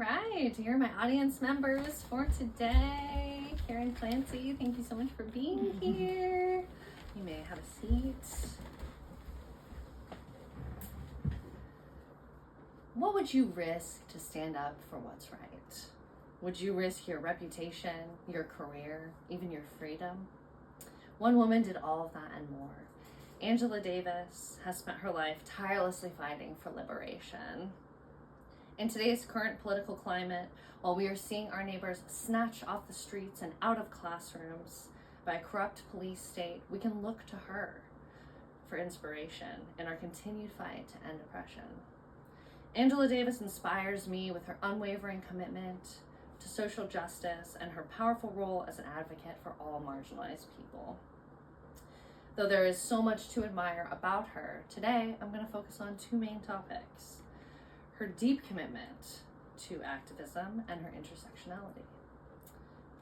right, you're my audience members for today. Karen Clancy, thank you so much for being here. You may have a seat. What would you risk to stand up for what's right? Would you risk your reputation, your career, even your freedom? One woman did all of that and more. Angela Davis has spent her life tirelessly fighting for liberation. In today's current political climate, while we are seeing our neighbors snatched off the streets and out of classrooms by a corrupt police state, we can look to her for inspiration in our continued fight to end oppression. Angela Davis inspires me with her unwavering commitment to social justice and her powerful role as an advocate for all marginalized people. Though there is so much to admire about her, today I'm going to focus on two main topics: her deep commitment to activism and her intersectionality.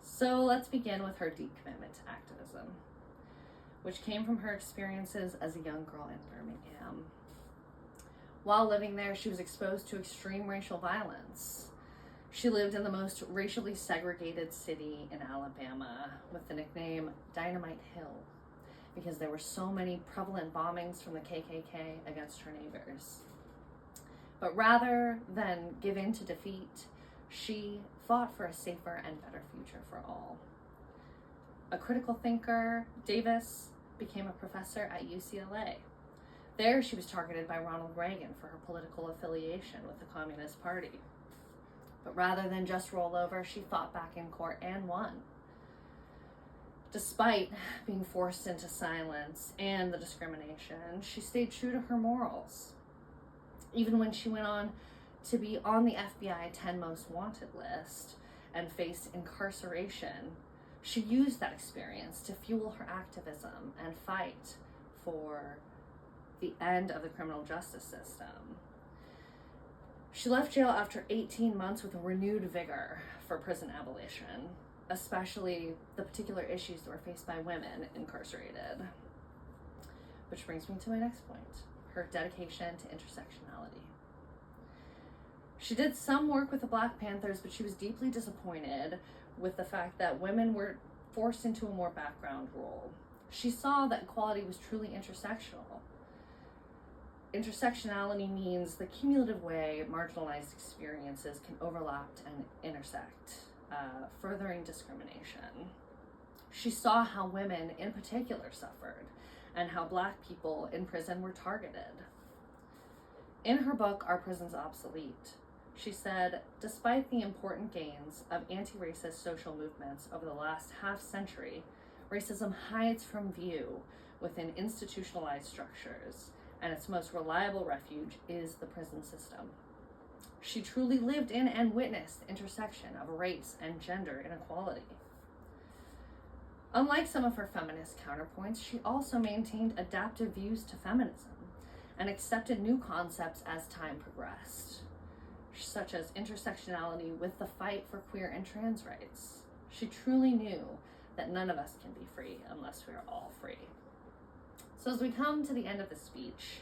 So let's begin with her deep commitment to activism, which came from her experiences as a young girl in Birmingham. While living there, she was exposed to extreme racial violence. She lived in the most racially segregated city in Alabama with the nickname Dynamite Hill because there were so many prevalent bombings from the KKK against her neighbors. But rather than give in to defeat, she fought for a safer and better future for all. A critical thinker, Davis became a professor at UCLA. There, she was targeted by Ronald Reagan for her political affiliation with the Communist Party. But rather than just roll over, she fought back in court and won. Despite being forced into silence and the discrimination, she stayed true to her morals. Even when she went on to be on the FBI 10 Most Wanted list and faced incarceration, she used that experience to fuel her activism and fight for the end of the criminal justice system. She left jail after 18 months with a renewed vigor for prison abolition, especially the particular issues that were faced by women incarcerated. Which brings me to my next point: her dedication to intersectionality. She did some work with the Black Panthers, but she was deeply disappointed with the fact that women were forced into a more background role. She saw that equality was truly intersectional. Intersectionality means the cumulative way marginalized experiences can overlap and intersect, furthering discrimination. She saw how women in particular suffered and how Black people in prison were targeted. In her book, Are Prisons Obsolete?, she said, despite the important gains of anti-racist social movements over the last half century, racism hides from view within institutionalized structures, and its most reliable refuge is the prison system. She truly lived in and witnessed the intersection of race and gender inequality. Unlike some of her feminist counterpoints, she also maintained adaptive views to feminism and accepted new concepts as time progressed, such as intersectionality with the fight for queer and trans rights. She truly knew that none of us can be free unless we are all free. So as we come to the end of the speech,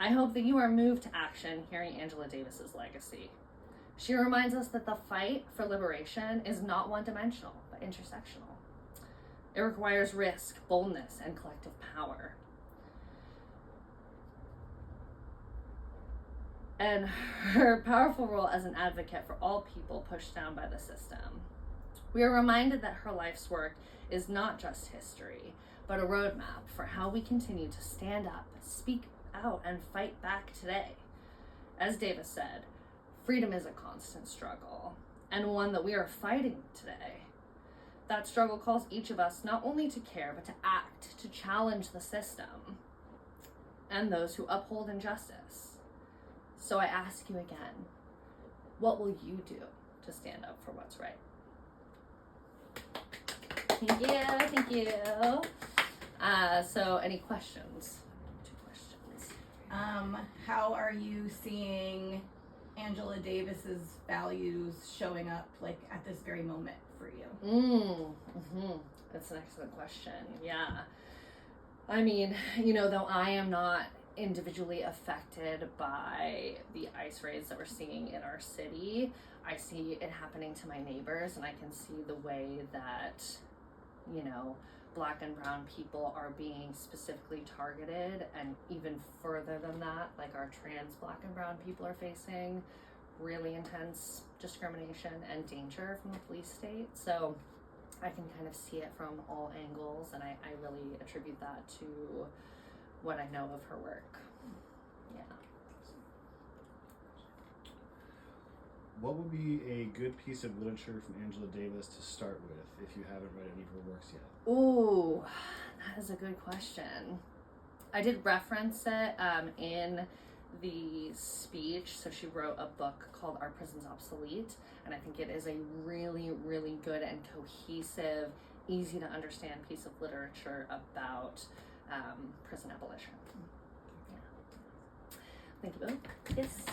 I hope that you are moved to action hearing Angela Davis's legacy. She reminds us that the fight for liberation is not one-dimensional, but intersectional. It requires risk, boldness, and collective power. And her powerful role as an advocate for all people pushed down by the system. We are reminded that her life's work is not just history, but a roadmap for how we continue to stand up, speak out, and fight back today. As Davis said, freedom is a constant struggle, and one that we are fighting today. That struggle calls each of us not only to care, but to act, to challenge the system and those who uphold injustice. So I ask you again, what will you do to stand up for what's right? Thank you. So any questions? Two questions. How are you seeing Angela Davis's values showing up like at this very moment for you? That's an excellent question. Yeah. I mean, though I am not individually affected by the ICE raids that we're seeing in our city. I see it happening to my neighbors, and I can see the way that, you know, Black and brown people are being specifically targeted, and even further than that, like our trans Black and brown people are facing really intense discrimination and danger from the police state. So I can kind of see it from all angles, and I really attribute that to what I know of her work. Yeah. What would be a good piece of literature from Angela Davis to start with if you haven't read any of her works yet? Ooh, that is a good question. I did reference it in the speech. So she wrote a book called Our Prisons Obsolete, and I think it is a really, really good and cohesive, easy to understand piece of literature about prison abolition. Yeah. Thank you both. Yes.